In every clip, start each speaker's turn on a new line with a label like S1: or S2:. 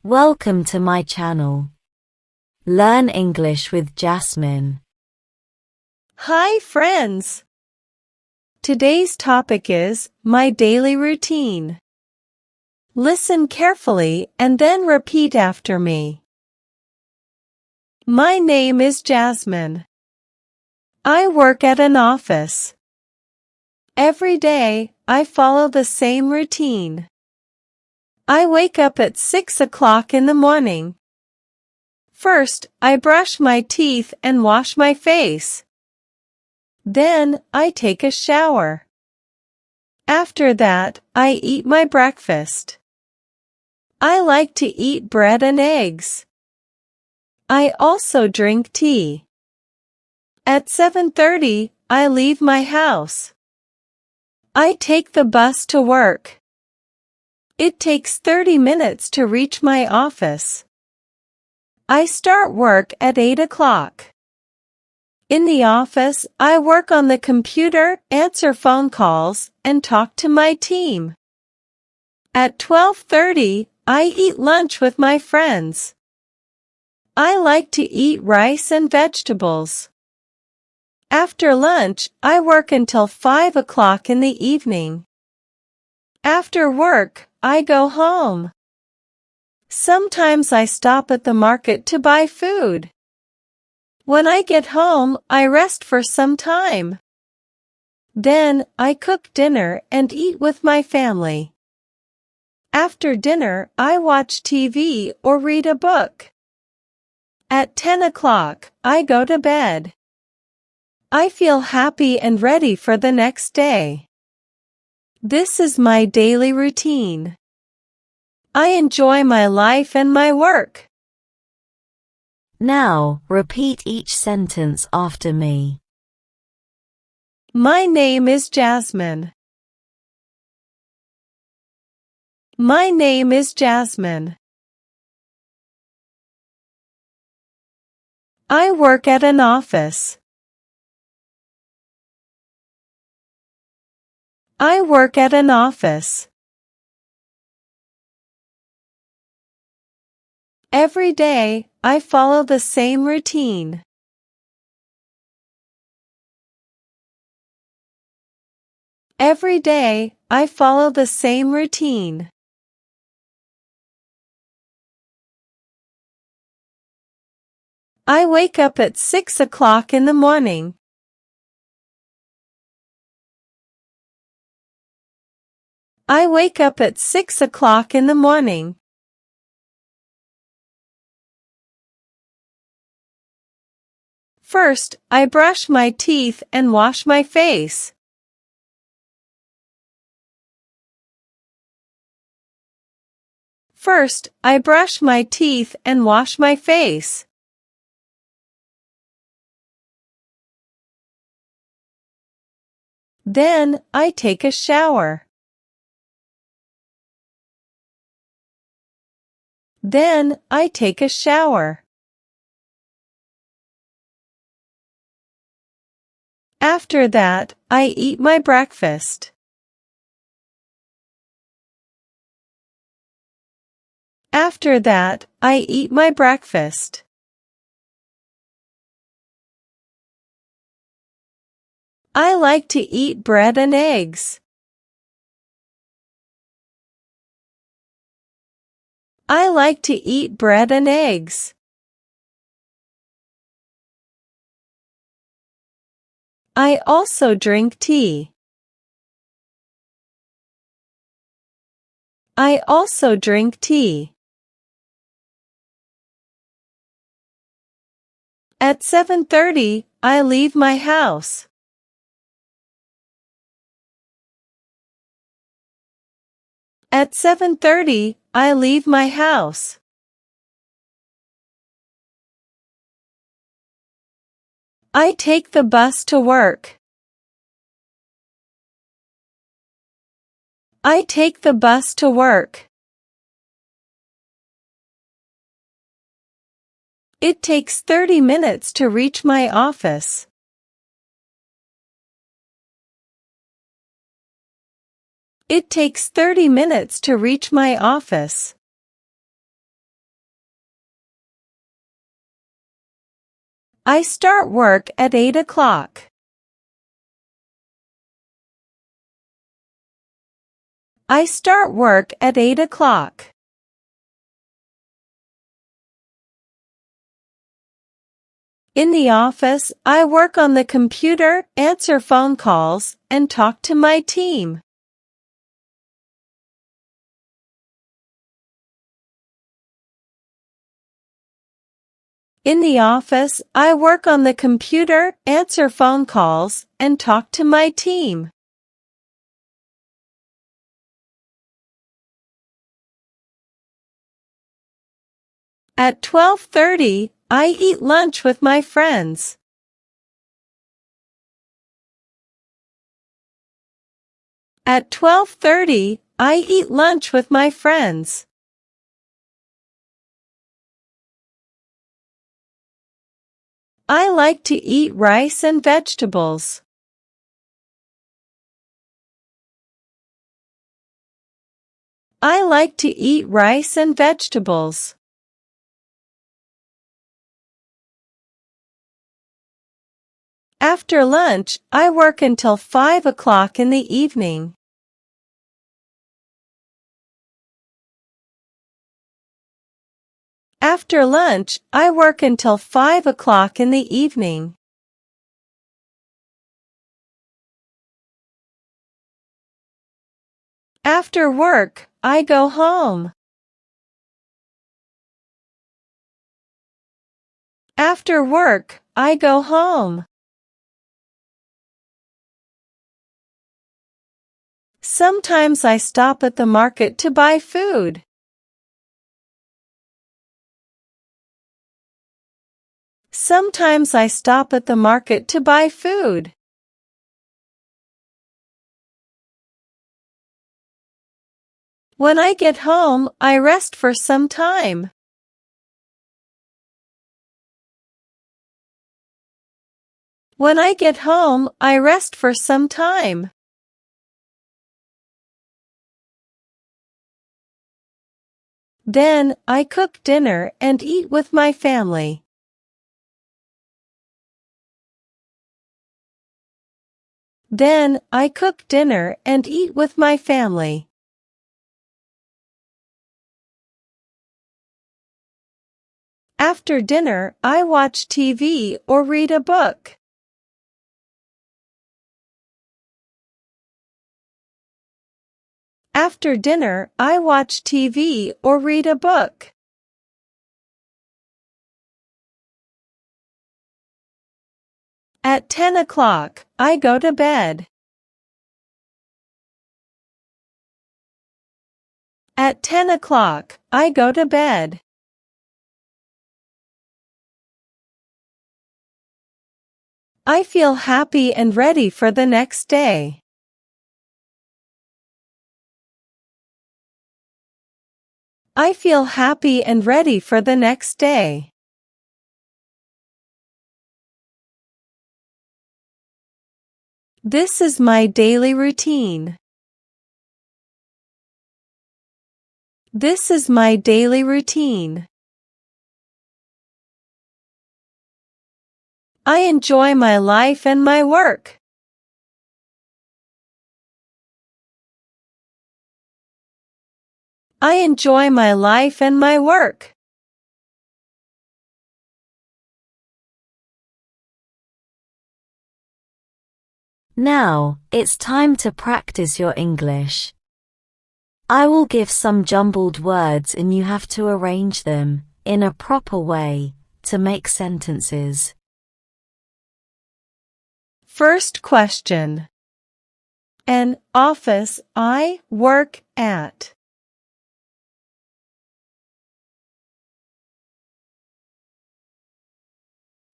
S1: Welcome to my channel. Learn English with Jasmine.
S2: Hi friends! Today's topic is my daily routine. Listen carefully and then repeat after me. My name is Jasmine. I work at an office. Every day, I follow the same routine. I wake up at 6 o'clock in the morning. First, I brush my teeth and wash my face. Then, I take a shower. After that, I eat my breakfast. I like to eat bread and eggs. I also drink tea. At 7:30, I leave my house. I take the bus to work. It takes 30 minutes to reach my office. I start work at 8 o'clock. In the office, I work on the computer, answer phone calls, and talk to my team. At 12:30, I eat lunch with my friends. I like to eat rice and vegetables. After lunch, I work until 5 o'clock in the evening. After work, I go home. Sometimes I stop at the market to buy food. When I get home, I rest for some time. Then, I cook dinner and eat with my family. After dinner, I watch TV or read a book. At 10 o'clock, I go to bed. I feel happy and ready for the next day. This is my daily routine. I enjoy my life and my work.
S1: Now, repeat each sentence after me.
S2: My name is Jasmine. My name is Jasmine. I work at an office. I work at an office. Every day, I follow the same routine. Every day, I follow the same routine. I wake up at 6 o'clock in the morning. I wake up at 6 o'clock in the morning. First, I brush my teeth and wash my face. First, I brush my teeth and wash my face. Then, I take a shower. Then, I take a shower. After that, I eat my breakfast. After that, I eat my breakfast. I like to eat bread and eggs. I like to eat bread and eggs. I also drink tea. I also drink tea. At 7:30, I leave my house. At 7:30, I leave my house. I take the bus to work. I take the bus to work. It takes 30 minutes to reach my office. It takes 30 minutes to reach my office. I start work at 8 o'clock. I start work at 8 o'clock. In the office, I work on the computer, answer phone calls, and talk to my team. In the office, I work on the computer, answer phone calls, and talk to my team. At 12:30, I eat lunch with my friends. At 12:30, I eat lunch with my friends. I like to eat rice and vegetables. I like to eat rice and vegetables. After lunch, I work until 5 o'clock in the evening. After lunch, I work until 5 o'clock in the evening. After work, I go home. After work, I go home. Sometimes I stop at the market to buy food. Sometimes I stop at the market to buy food. When I get home, I rest for some time. When I get home, I rest for some time. Then, I cook dinner and eat with my family. Then, I cook dinner and eat with my family. After dinner, I watch TV or read a book. After dinner, I watch TV or read a book. At 10 o'clock, I go to bed. At 10 o'clock, I go to bed. I feel happy and ready for the next day. I feel happy and ready for the next day. This is my daily routine. This is my daily routine. I enjoy my life and my work. I enjoy my life and my work.
S1: Now, it's time to practice your English. I will give some jumbled words and you have to arrange them, in a proper way, to make sentences.
S2: First question. An office I work at.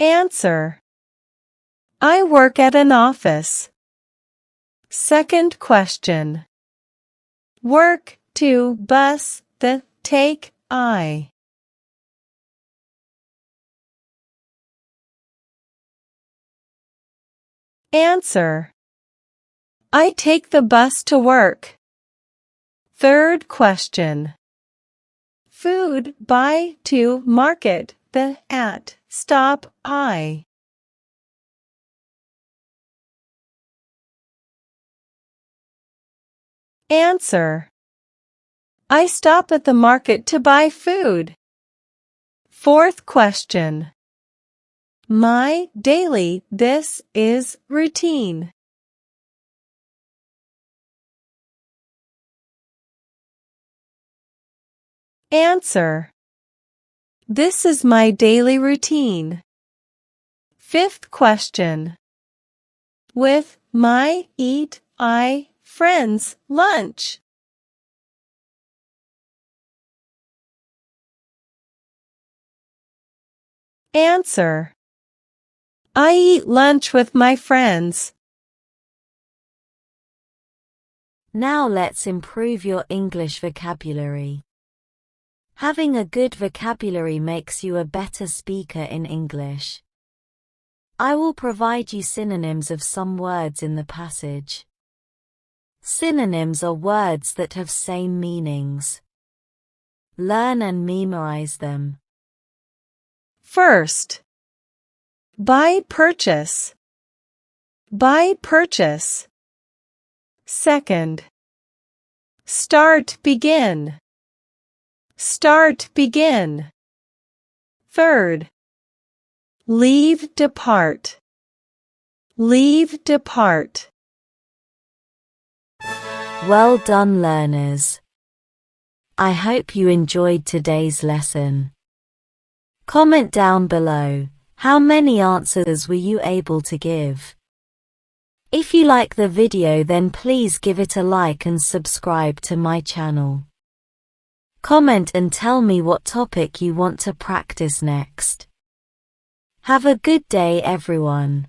S2: Answer. I work at an office. Second question. Work, to, bus, the, take, I. Answer. I take the bus to work. Third question. Food, buy, to, market, the, at, stop, I. Answer. I stop at the market to buy food. Fourth question. My daily, this is routine. Answer. This is my daily routine. Fifth question. With my eat, I friends lunch. Answer. I eat lunch with my friends.
S1: Now let's improve your English vocabulary. Having a good vocabulary makes you a better speaker in English. I will provide you synonyms of some words in the passage. Synonyms are words that have same meanings. Learn and memorize them.
S2: First. Buy, purchase. Buy, purchase. Second. Start, begin. Start, begin. Third. Leave, depart. Leave, depart.
S1: Well done, learners. I hope you enjoyed today's lesson. Comment down below, how many answers were you able to give? If you like the video, then please give it a like and subscribe to my channel. Comment and tell me what topic you want to practice next. Have a good day, everyone.